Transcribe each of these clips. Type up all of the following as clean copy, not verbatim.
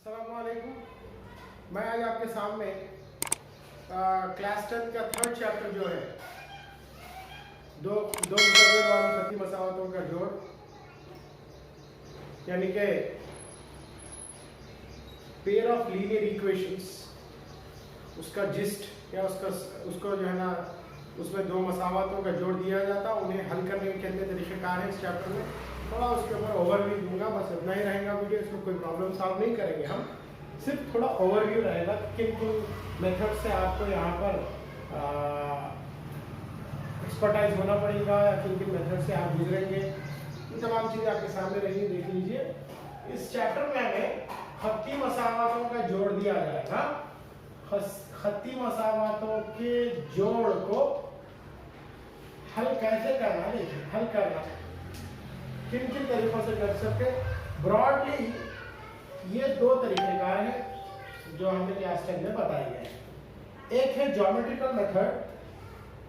अस्सलामुअलैकुम। मैं आज आपके सामने क्लास 10 का थर्ड चैप्टर जो है दो मुकर्रर वाली खत्ती मसावतों का जोड़ यानी कि पेयर ऑफ लीनियर इक्वेशंस उसका जिस्ट या उसको जो है ना उसमें दो मसावतों का जोड़ दिया जाता, उन्हें हल करने के कितने तरीक़ेकार हैं इस चैप्टर में। थोड़ा उसके ऊपर ओवरव्यू दूंगा, बस इतना ही रहेगा वीडियो। इसमें कोई प्रॉब्लम सॉल्व नहीं करेंगे हम, सिर्फ थोड़ा ओवरव्यू रहेगा किन किन मेथड से आपको यहाँ पर एक्सपर्टाइज होना पड़ेगा या किन किन मेथड से आप गुजरेंगे, ये तमाम चीज़ें आपके सामने रहेंगी, देख लीजिए। इस चैप्टर में हमें खत्ती मसावतों का जोड़ दिया जाएगा। खत्ती मसावतों के जोड़ को हल कैसे करना, देखिए हल करना किन किन तरीकों से कर सकते। ब्रॉडली ये दो तरीकेकार हैं जो हमें क्लास 10 में बताए गए हैं। एक है ज्योमेट्रिकल मेथड,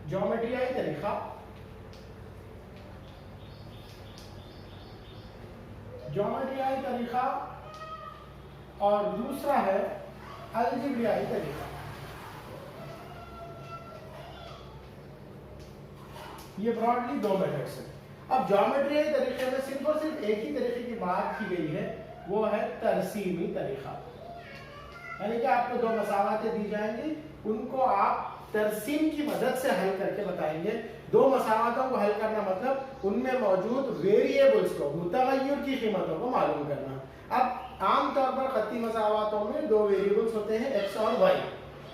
ज्योमेट्रियाई तरीका, ज्योमेट्रियाई तरीका, और दूसरा है अलजेब्रियाई तरीका। ये ब्रॉडली दो मेथड्स हैं। अब ज्योमेट्रियाई तरीके में सिर्फ और सिर्फ एक ही तरीके की बात की गई है, वो है तरसीमी तरीका। यानी कि आपको दो मसावतें दी जाएंगी, उनको आप तरसीम की मदद से हल करके बताएंगे। दो मसावतों को हल करना मतलब उनमें मौजूद वेरिएबल्स को, मुतगय्यर की कीमतों को मालूम करना। अब आमतौर पर खत्ती मसावतों में दो वेरिएबल्स होते हैं, एक्स और वाई।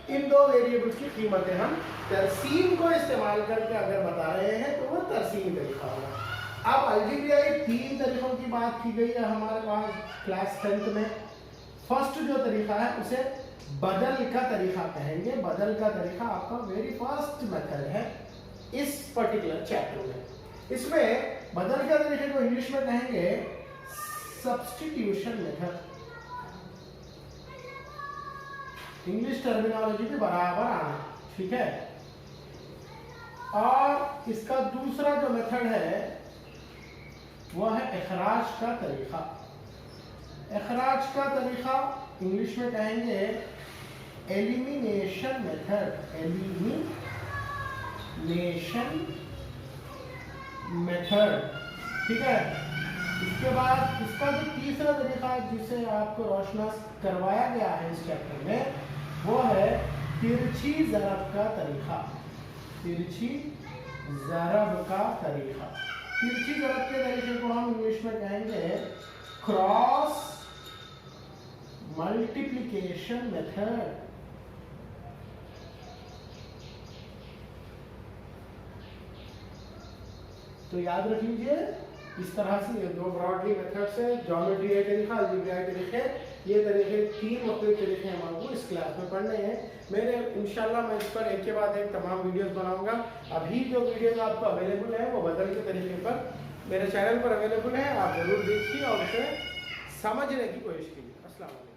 इन दो वेरिएबल्स की कीमतें हम तरसीम को इस्तेमाल करके अगर बता रहे हैं तो वो तरसीमी तरीका होगा। अब अलजेब्रियाई तीन तरीकों की बात की गई है हमारे पास क्लास 10 में। फर्स्ट जो तरीका है उसे बदल का तरीका कहेंगे। बदल का तरीका आपका वेरी फर्स्ट मेथड है इस पर्टिकुलर चैप्टर में। इसमें बदल का तरीके को इंग्लिश में कहेंगे सब्स्टिट्यूशन मेथड। इंग्लिश टर्मिनोलॉजी के बराबर आना, ठीक है। और इसका दूसरा जो मेथड है वो है इखराज का तरीका। इखराज का तरीका इंग्लिश में कहेंगे एलिमिनेशन मेथड, एलिमिनेशन मेथड, ठीक है। इसके बाद इसका जो तीसरा तरीका जिसे आपको रोशनास करवाया गया है इस चैप्टर में, वो है तिरछी ज़रब का तरीका। तिरछी ज़रब का तरीका, तिरछी ज़रब के तरीके को हम इंग्लिश में कहेंगे क्रॉस मल्टीप्लिकेशन मेथड। तो याद रख लीजिए, इस तरह से ये दो ब्रॉडली मेथड्स है, ज्योमेट्रियाई तरीका, अलजेब्रियाई तरीके। ये तरीके तीन मुख्तलिफ तरीके हम आपको इस क्लास में पढ़ने हैं। मेरे इंशाल्लाह मैं इस पर एक के बाद एक तमाम वीडियोस बनाऊंगा। अभी जो वीडियोस आपको अवेलेबल है वो बदल के तरीके पर मेरे चैनल पर अवेलेबल है, आप जरूर देखिए और उसे समझने की कोशिश कीजिए। अस्सलाम वालेकुम।